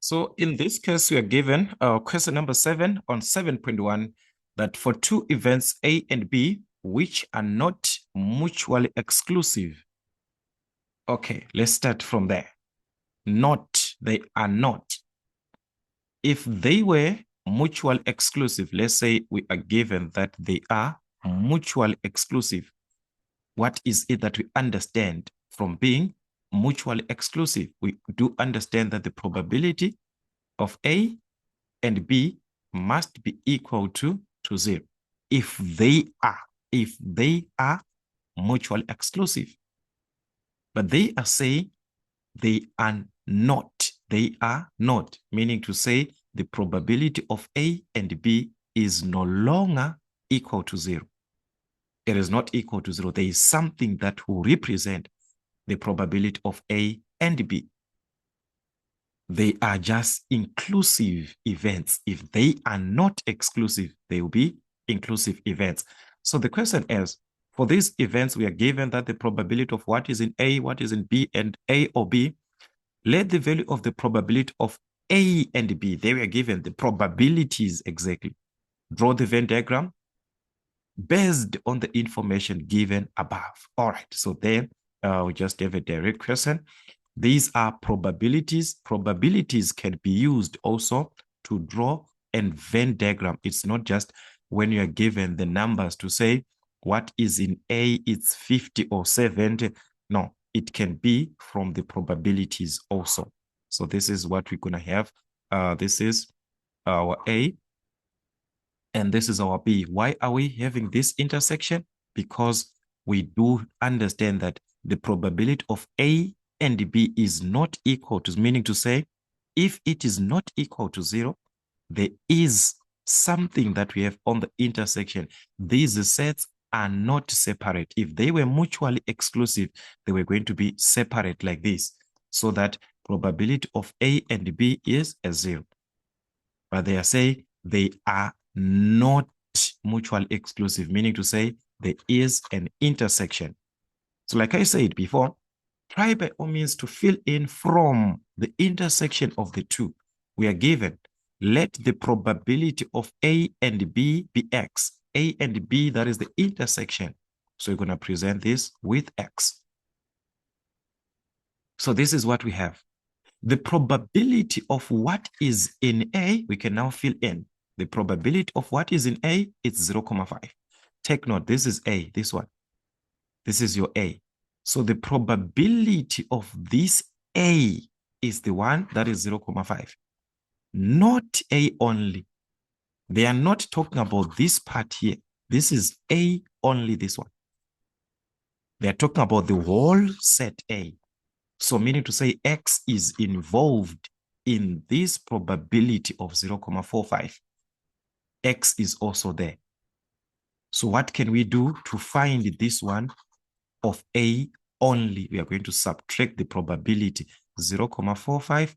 So in this case, we are given question number 7 on 7.1 that for two events A and B, which are not mutually exclusive. Okay, let's start from there. Not, they are not. If they were mutually exclusive, let's say we are given that they are mutually exclusive. What is it that we understand from being mutually exclusive? We do understand that the probability of A and B must be equal to 0 if they are mutually exclusive. But they are saying they are not. They are not, meaning to say the probability of A and B is no longer equal to 0. It is not equal to 0. There is something that will represent the probability of A and B. They are just inclusive events. If they are not exclusive, they will be inclusive events. So the question is, for these events, we are given that the probability of what is in A, what is in B, and A or B, let the value of the probability of A and B, they were given the probabilities exactly. Draw the Venn diagram based on the information given above. All right, so then we just have a direct question. These are probabilities. Probabilities can be used also to draw a Venn diagram. It's not just when you are given the numbers to say what is in A, it's 50 or 70. No, it can be from the probabilities also. So this is what we're going to have. This is our A, and this is our B. Why are we having this intersection? Because we do understand that the probability of A and B is not equal to, meaning to say, if it is not equal to 0, there is something that we have on the intersection. These sets are not separate. If they were mutually exclusive, they were going to be separate like this, so that probability of A and B is a 0. But they are saying they are not mutually exclusive, meaning to say there is an intersection. So like I said before, try by all means to fill in from the intersection of the two. We are given, let the probability of A and B be X. A and B, that is the intersection. So you're going to present this with X. So this is what we have. The probability of what is in A, we can now fill in. The probability of what is in A, it's 0.5. Take note, this is A, this one. This is your A. So the probability of this A is the one that is 0.5. Not A only. They are not talking about this part here. This is A only, this one. They are talking about the whole set A. So meaning to say X is involved in this probability of 0.45. X is also there. So what can we do to find this one of A only? We are going to subtract the probability 0.45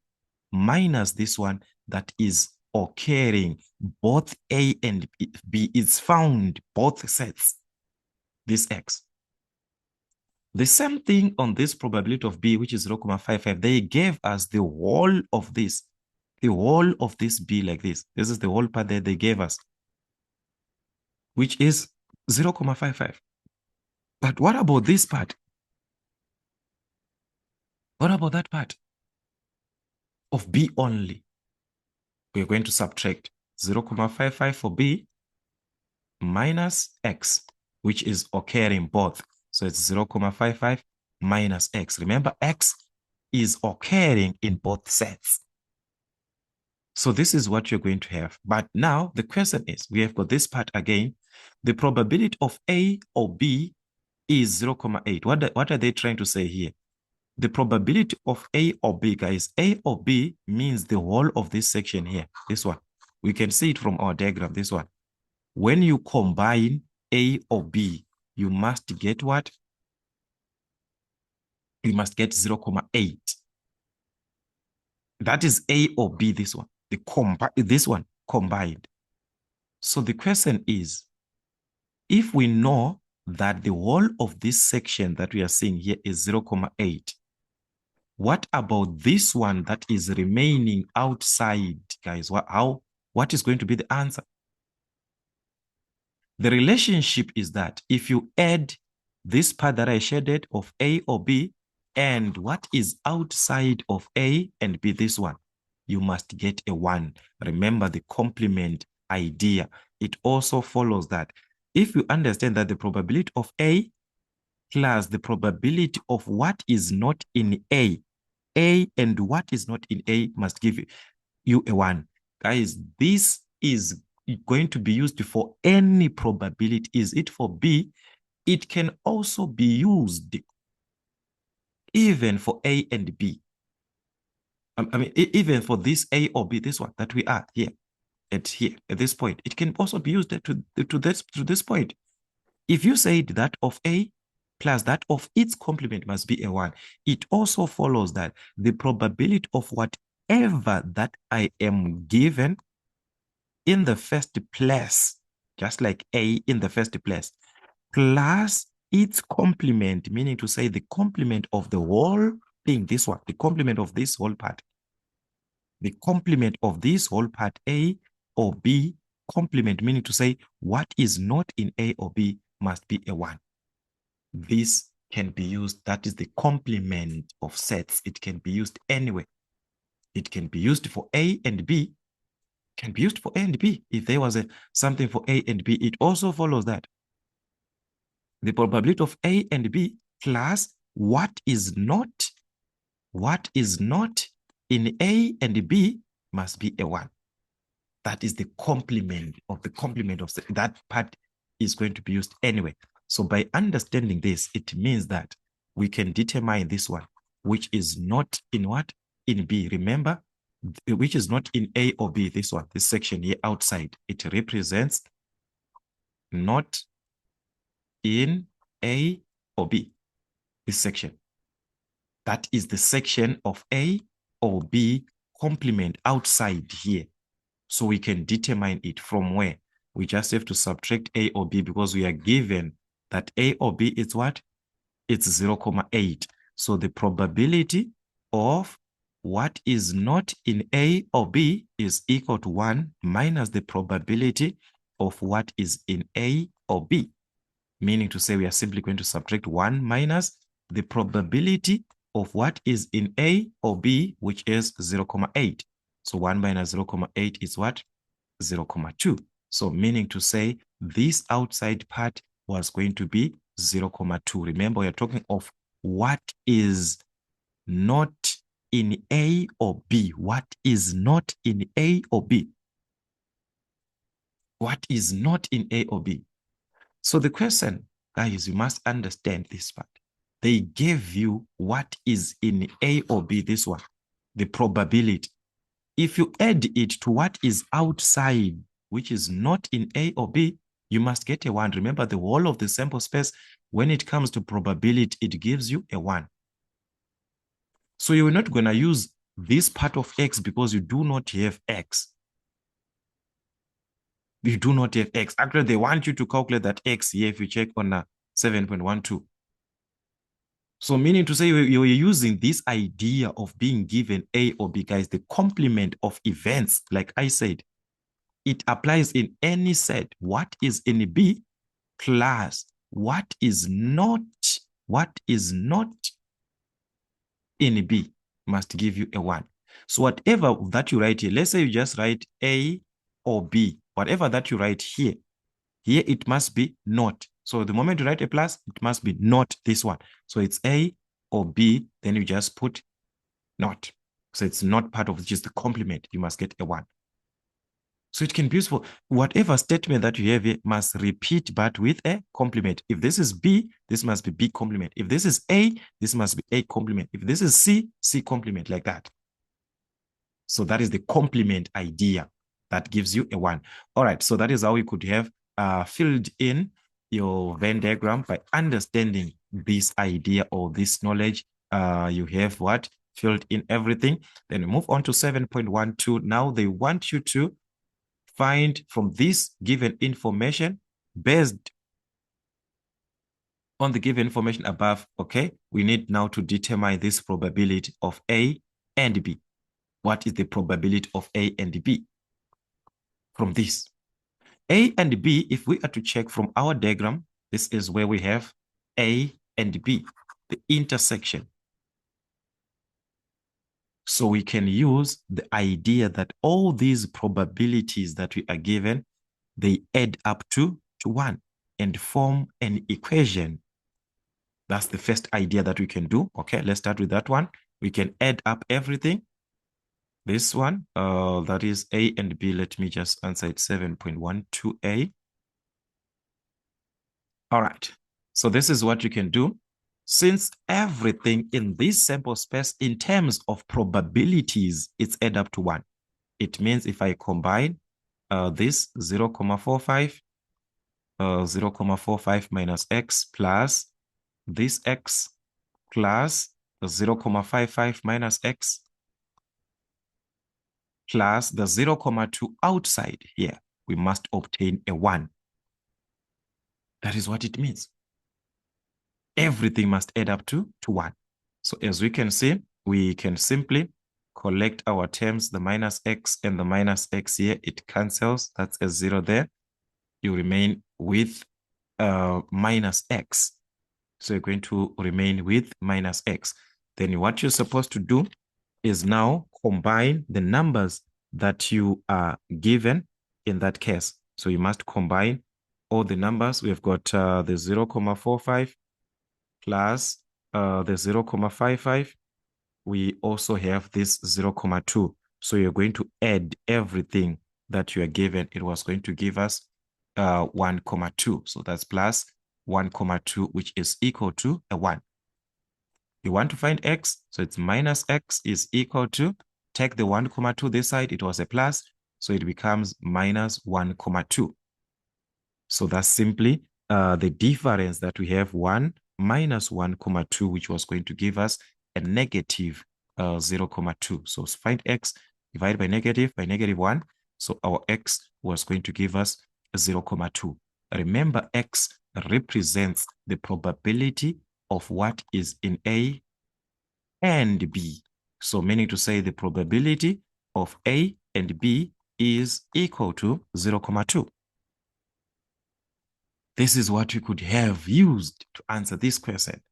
minus this one that is occurring. Both A and B is found, both sets, this X. The same thing on this probability of B, which is 0.55. They gave us the whole of this B like this. This is the whole part that they gave us, which is 0.55. But what about this part? What about that part of B only? We're going to subtract 0.55 for B minus X, which is occurring both. So it's 0.55 minus X. Remember, X is occurring in both sets. So this is what you're going to have. But now the question is, we have got this part again. The probability of A or B is 0.8. What are they trying to say here? The probability of A or B, guys, A or B means the whole of this section here, this one. We can see it from our diagram, this one. When you combine A or B, you must get what? You must get 0.8. That is A or B, this one. This one combined. So the question is, if we know that the whole of this section that we are seeing here is 0.8, What about this one that is remaining outside, guys? What is going to be the answer? The relationship is that if you add this part that I shaded of A or B and what is outside of A and B, this one, you must get a 1. Remember the complement idea. It also follows that if you understand that the probability of A plus the probability of what is not in A and what is not in A must give you a 1. Guys, this is going to be used for any probability. Is it for B? It can also be used even for A and B. I mean, even for this A or B, this one that we are here at this point, it can also be used to this point. If you said that of A plus that of its complement must be a 1, it also follows that the probability of whatever that I am given in the first place, just like A in the first place, plus its complement, meaning to say the complement of the whole thing, this one, the complement of this whole part, the complement of this whole part, A or B, complement, meaning to say what is not in A or B must be a 1. This can be used, that is the complement of sets. It can be used anyway. It can be used for A and B, can be used for A and B. If there was something for A and B, it also follows that the probability of A and B plus what is not in A and B must be a 1. That is the complement of that part is going to be used anyway. So by understanding this, it means that we can determine this one, which is not in what? In B. Remember, which is not in A or B, this one, this section here outside, it represents not in A or B, this section. That is the section of A or B complement outside here. So we can determine it from where? We just have to subtract A or B because we are given that A or B is what? It's 0.8. So the probability of what is not in A or B is equal to 1 minus the probability of what is in A or B. Meaning to say we are simply going to subtract 1 minus the probability of what is in A or B, which is 0.8. So 1 minus 0.8 is what? 0.2. So meaning to say this outside part was going to be 0.2. Remember, we're talking of what is not in A or B. What is not in A or B? What is not in A or B? So the question, guys, you must understand this part. They gave you what is in A or B, this one, the probability. If you add it to what is outside, which is not in A or B, you must get a 1. Remember, the whole of the sample space, when it comes to probability, it gives you a 1. So you're not going to use this part of X because you do not have X. You do not have X. Actually, they want you to calculate that X here if you check on 7.12. So meaning to say you're using this idea of being given A or B, guys, the complement of events, like I said, it applies in any set. What is in B plus what is not in B must give you a 1. So whatever that you write here, let's say you just write A or B, whatever that you write here it must be not. So the moment you write a plus, it must be not this one. So it's A or B, then you just put not. So it's not part of just the complement. You must get a 1. So it can be useful. Whatever statement that you have here must repeat, but with a complement. If this is B, this must be B complement. If this is A, this must be A complement. If this is C, C complement, like that. So that is the complement idea that gives you a 1. All right, so that is how we could have filled in your Venn diagram by understanding this idea or this knowledge. You have what? Filled in everything. Then we move on to 7.12. Now they want you to find from this given information based on the given information above, okay, we need now to determine this probability of A and B. What is the probability of A and B from this? A and B, if we are to check from our diagram, this is where we have A and B, the intersection. So we can use the idea that all these probabilities that we are given, they add up to 1 and form an equation. That's the first idea that we can do. Okay, let's start with that one. We can add up everything. This one, that is A and B. Let me just answer it, 7.12A. All right, so this is what you can do. Since everything in this sample space in terms of probabilities, it's add up to 1. It means if I combine this 0.45, 0.45 minus x plus this x plus 0.55 minus x plus the 0.2 outside here, we must obtain a 1. That is what it means. Everything must add up to 1. So as we can see, we can simply collect our terms, the minus x and the minus x here. It cancels. That's a 0 there. You remain with minus x. So you're going to remain with minus x. Then what you're supposed to do is now combine the numbers that you are given in that case. So you must combine all the numbers. We've got the 0.45 plus the 0.55. We also have this 0.2. So you're going to add everything that you are given. It was going to give us 1.2. So that's plus 1.2, which is equal to a 1. You want to find x, so it's minus x is equal to, take the 1.2 this side, it was a plus, so it becomes minus 1.2. So that's simply the difference that we have 1 minus 1.2, which was going to give us a negative 0.2. So find x divided by negative 1. So our x was going to give us 0.2. Remember, x represents the probability of what is in A and B. So meaning to say the probability of A and B is equal to 0.2. This is what we could have used to answer this question.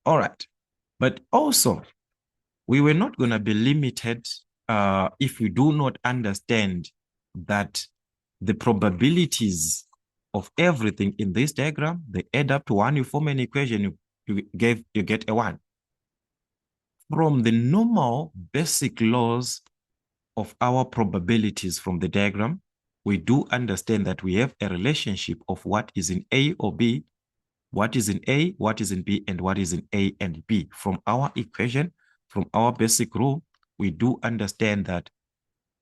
All right. But also, we were not going to be limited if we do not understand that the probabilities of everything in this diagram, they add up to 1. You form an equation, you get a 1. From the normal basic laws of our probabilities from the diagram, we do understand that we have a relationship of what is in A or B, what is in A, what is in B, and what is in A and B. From our equation, from our basic rule, we do understand that.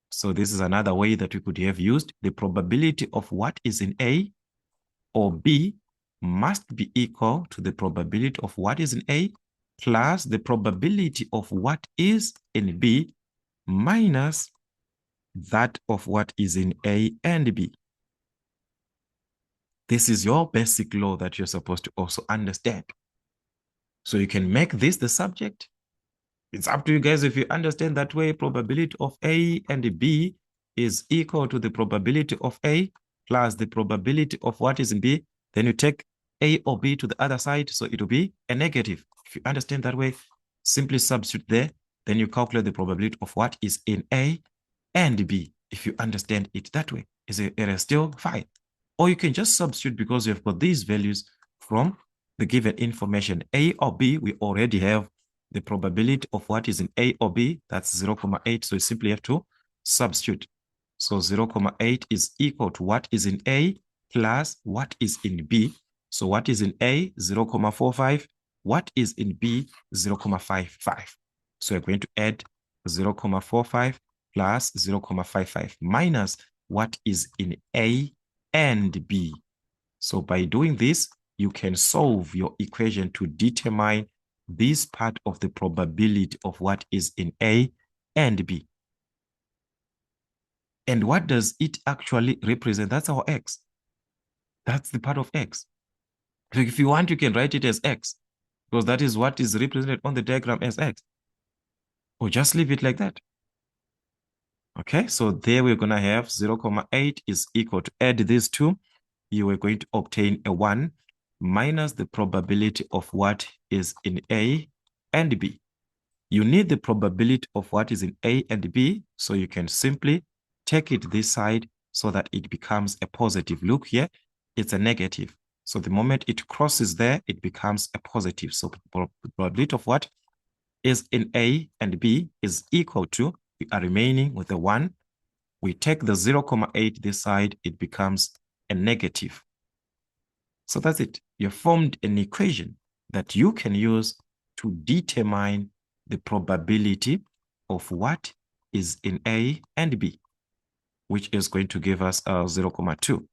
So this is another way that we could have used. The probability of what is in A or B must be equal to the probability of what is in A plus the probability of what is in B minus that of what is in A and B. This is your basic law that you're supposed to also understand. So you can make this the subject. It's up to you guys. If you understand that way, probability of A and B is equal to the probability of A plus the probability of what is in B. Then you take A or B to the other side, so it will be a negative. If you understand that way, simply substitute there. Then you calculate the probability of what is in A and B. If you understand it that way, it is still fine. Or you can just substitute because you've got these values from the given information. A or B, we already have the probability of what is in A or B, that's 0.8. So you simply have to substitute. So 0.8 is equal to what is in A plus what is in B. So what is in A, 0.45. What is in B, 0.55. So you're going to add 0.45 plus 0.55 minus what is in A and B. So by doing this, you can solve your equation to determine this part of the probability of what is in A and B. And what does it actually represent? That's our x. That's the part of x. So if you want, you can write it as X, because that is what is represented on the diagram as X. Or just leave it like that. Okay, so there we're going to have 0,8 is equal to, add these two, you are going to obtain a 1 minus the probability of what is in A and B. You need the probability of what is in A and B, so you can simply take it this side so that it becomes a positive. Look here, it's a negative. So the moment it crosses there, it becomes a positive. So the probability of what is in A and B is equal to, we are remaining with the 1. We take the 0,8 this side, it becomes a negative. So that's it. You formed an equation that you can use to determine the probability of what is in A and B, which is going to give us 0,2.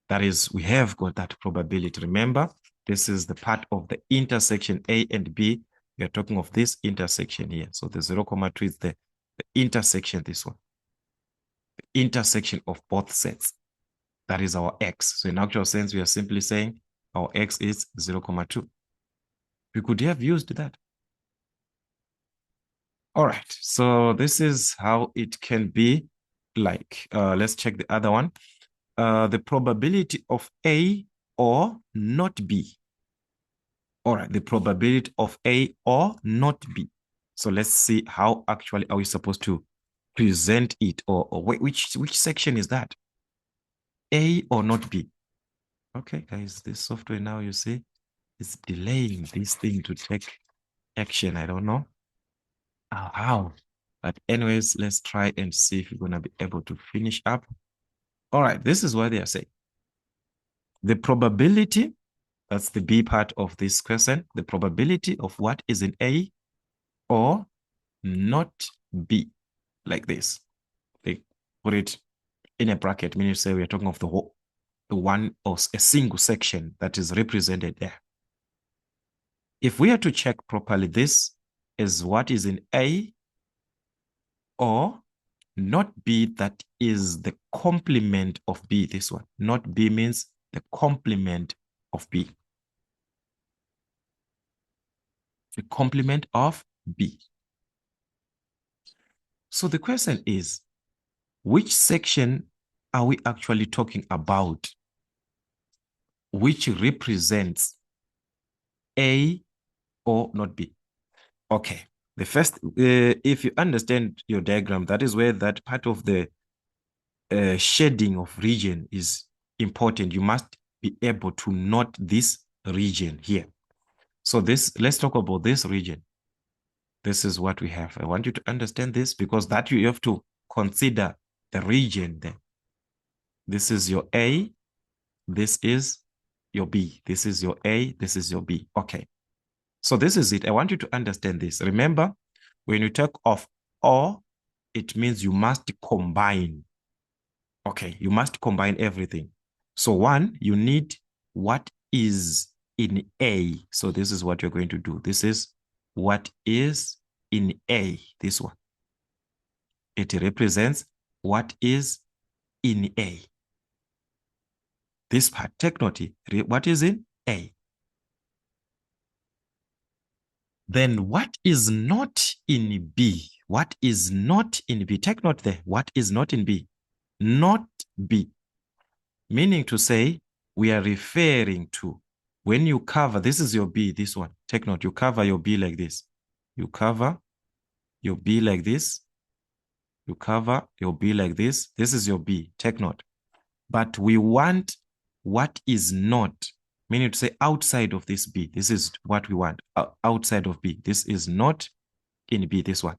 That is, we have got that probability. Remember, this is the part of the intersection A and B. We are talking of this intersection here. So the 0,2 is the intersection, this one. The intersection of both sets. That is our X. So in actual sense, we are simply saying our X is 0,2. We could have used that. All right, so this is how it can be like. Let's check the other one. The probability of A or not B. All right, the probability of A or not B. So let's see how actually are we supposed to present it, or which section is that? A or not B? Okay, guys, this software now, you see, is delaying this thing to take action. I don't know how. But anyways, let's try and see if we're going to be able to finish up. All right, this is what they are saying. The probability, that's the B part of this question, the probability of what is in A or not B, like this. They put it in a bracket, meaning say we're talking of the one or a single section that is represented there. If we are to check properly, this is what is in A or not B, that is the complement of B, this one. Not B means the complement of B. The complement of B. So the question is, which section are we actually talking about which represents A or not B? Okay, the first, if you understand your diagram, that is where that part of the shading of region is important. You must be able to note this region here. So let's talk about this region. This is what we have. I want you to understand this, because that you have to consider the region there. This is your A, this is your B. This is your A, this is your B. Okay. So this is it. I want you to understand this. Remember, when you talk of or, it means you must combine. Okay, you must combine everything. So one, you need what is in A. So this is what you're going to do. This is what is in A, this one. It represents what is in A. This part, take note, what is in A. Then what is not in B? What is not in B? Take note there. What is not in B? Not B. Meaning to say, we are referring to when you cover, this is your B, this one. Take note, you cover your B like this. You cover your B like this. You cover your B like this. This is your B. Take note. But we want what is not, meaning to say outside of this B. This is what we want, outside of B. This is not in B, this one.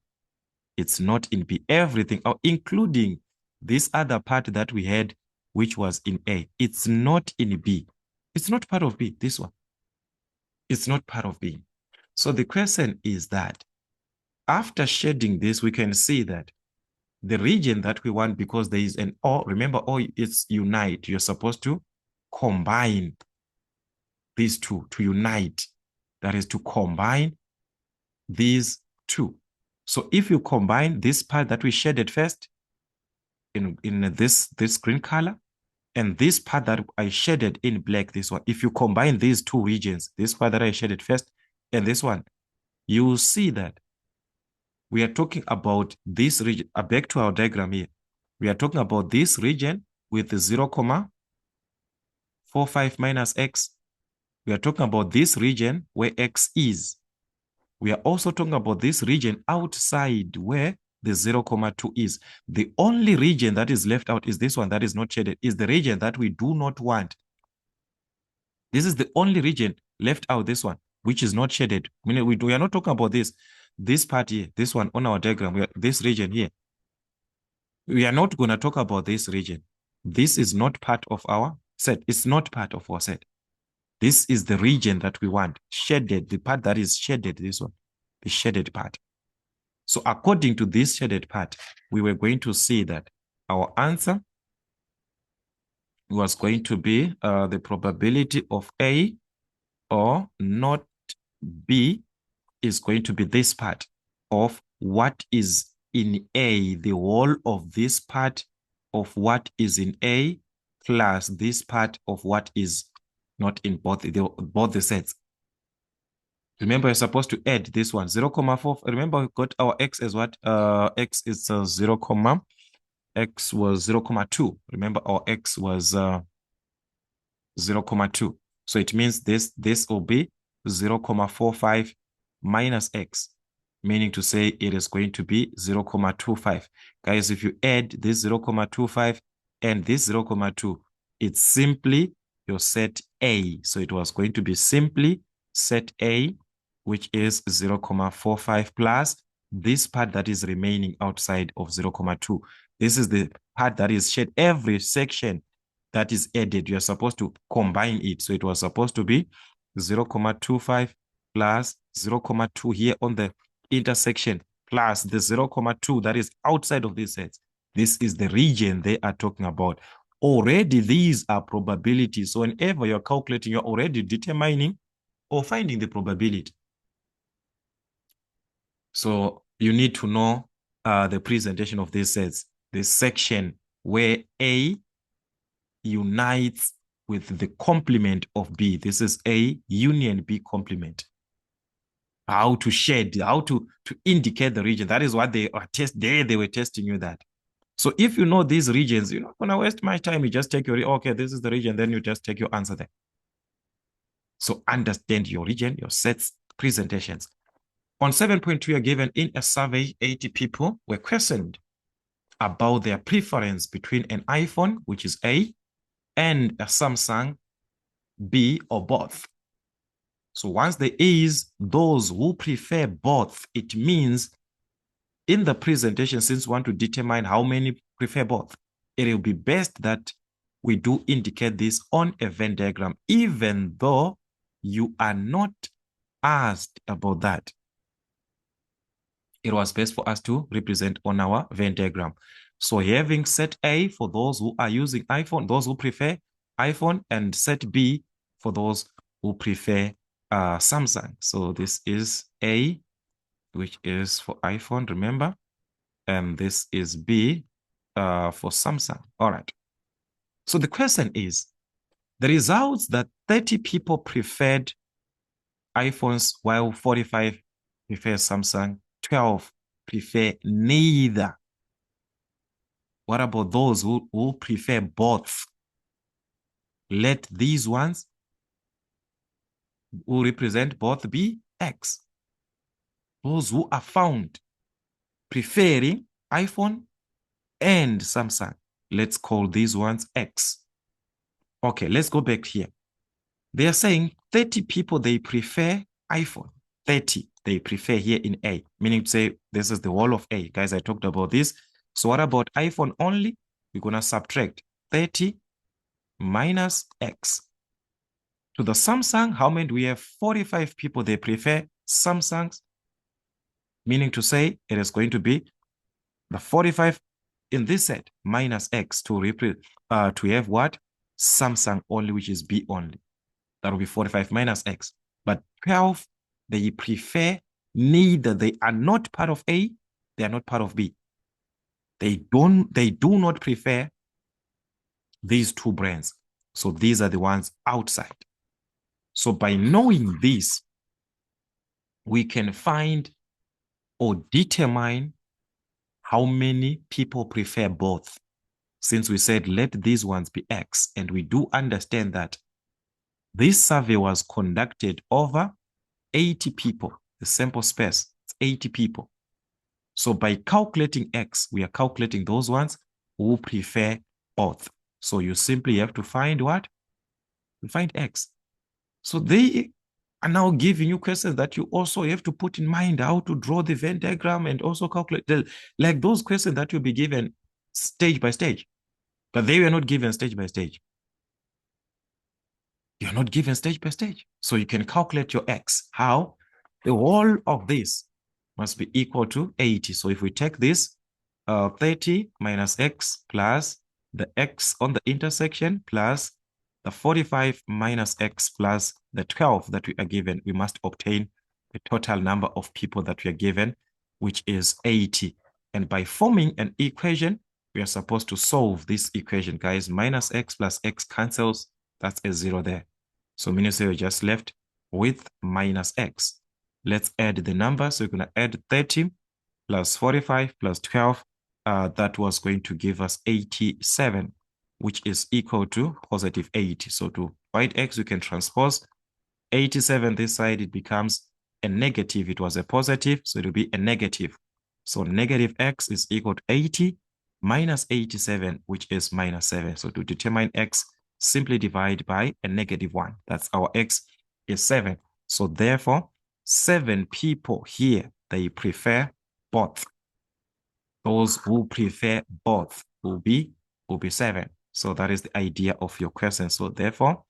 It's not in B. Everything, including this other part that we had, which was in A. It's not in B. It's not part of B, this one. It's not part of B. So the question is that after shading this, we can see that the region that we want, because there is an or, remember, or it's unite. You're supposed to combine these two, to unite. That is to combine these two. So if you combine this part that we shaded first in this green color, And this part that I shaded in black, this one, if you combine these two regions, this part that I shaded first and this one, you will see that we are talking about this region. Back to our diagram here. We are talking about this region with 0.45 minus x. We are talking about this region where x is. We are also talking about this region outside where the 0.2 is. The only region that is left out is this one that is not shaded, is the region that we do not want. This is the only region left out, this one, which is not shaded. We are not talking about this part here, this one on our diagram, this region here. We are not going to talk about this region. This is not part of our set. It's not part of our set. This is the region that we want, shaded, the part that is shaded, this one, the shaded part. So according to this shaded part, we were going to see that our answer was going to be the probability of A or not B is going to be this part of what is in A, the whole of this part of what is in A plus this part of what is not in both the sets. Remember, you're supposed to add this one, 0.4. Remember, we got our x as what? X is 0, x was 0.2. Remember, our x was 0.2. So it means this will be 0.45 minus x, meaning to say it is going to be 0.25. Guys, if you add this 0.25 and this 0.2, it's simply your set A. So it was going to be simply set A, which is 0.45 plus this part that is remaining outside of 0.2. This is the part that is shared. Every section that is added, you're supposed to combine it. So it was supposed to be 0.25 plus 0.2 here on the intersection plus the 0.2 that is outside of this set. This is the region they are talking about. Already, these are probabilities. So whenever you're calculating, you're already determining or finding the probability. So you need to know the presentation of these sets. This section where A unites with the complement of B. This is A union B complement. How to shade, how to indicate the region. That is what they are they were testing you that. So if you know these regions, you're not going to waste my time. You just take your, okay, this is the region, then you just take your answer there. So understand your region, your sets, presentations. On 7.2, you're given in a survey, 80 people were questioned about their preference between an iPhone, which is A, and a Samsung, B, or both. So once there is those who prefer both, it means in the presentation, since we want to determine how many prefer both, it will be best that we do indicate this on a Venn diagram, even though you are not asked about that. It was best for us to represent on our Venn diagram. So having set A for those who are using iPhone, those who prefer iPhone, and set B for those who prefer Samsung. So this is A, which is for iPhone, remember, and this is B for Samsung. All right. So the question is, the results that 30 people preferred iPhones while 45 prefer Samsung, 12 prefer neither. What about those who prefer both? Let these ones who represent both be X. Those who are found preferring iPhone and Samsung, let's call these ones X. Okay, let's go back here. They are saying 30 people, they prefer iPhone. 30, they prefer here in A, meaning to say this is the whole of A. Guys, I talked about this. So what about iPhone only? We're going to subtract 30 minus X. To the Samsung, how many do we have? 45 people, they prefer Samsungs, meaning to say it is going to be the 45 in this set minus X to have what? Samsung only, which is B only. That will be 45 minus X. But 12, they prefer neither. They are not part of A, they are not part of B. They do not prefer these two branes. So these are the ones outside. So by knowing this, we can find or determine how many people prefer both. Since we said let these ones be X, and we do understand that this survey was conducted over 80 people. The sample space, it's 80 people. So by calculating X, we are calculating those ones who prefer both. So you simply have to find what? You find X. So they are now giving you questions that you also have to put in mind how to draw the Venn diagram and also calculate like those questions that you'll be given stage by stage. But they were not given stage by stage. You're not given stage by stage. So you can calculate your X. How? The whole of this must be equal to 80. So if we take this, 30 minus X plus the X on the intersection plus the 45 minus X plus the 12 that we are given, we must obtain the total number of people that we are given, which is 80. And by forming an equation, we are supposed to solve this equation, guys. Minus X plus X cancels. That's a 0 there. So meaning so you're just left with minus X. Let's add the number. So we're going to add 30 plus 45 plus 12. That was going to give us 87, which is equal to positive 80. So to find X, we can transpose 87 this side. It becomes a negative. It was a positive, so it will be a negative. So negative X is equal to 80 minus 87, which is minus 7. So to determine X, simply divide by a negative 1. That's our X is 7. So therefore, 7 people here, they prefer both. Those who prefer both will be 7. So that is the idea of your question. So therefore,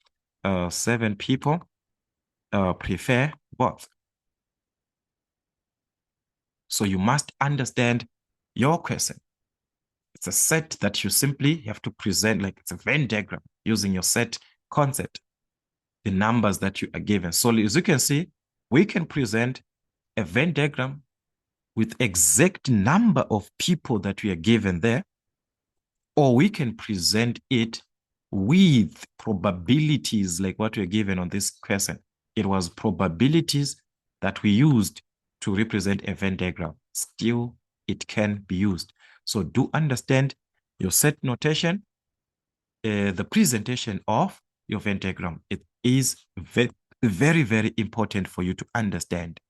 7 people prefer both. So you must understand your question. It's a set that you simply have to present, like it's a Venn diagram using your set concept, the numbers that you are given. So as you can see, we can present a Venn diagram with exact number of people that we are given there, or we can present it with probabilities like what we're given on this question. It was probabilities that we used to represent a Venn diagram. Still, it can be used. So do understand your set notation, the presentation of your Venn diagram. It is very, very important for you to understand.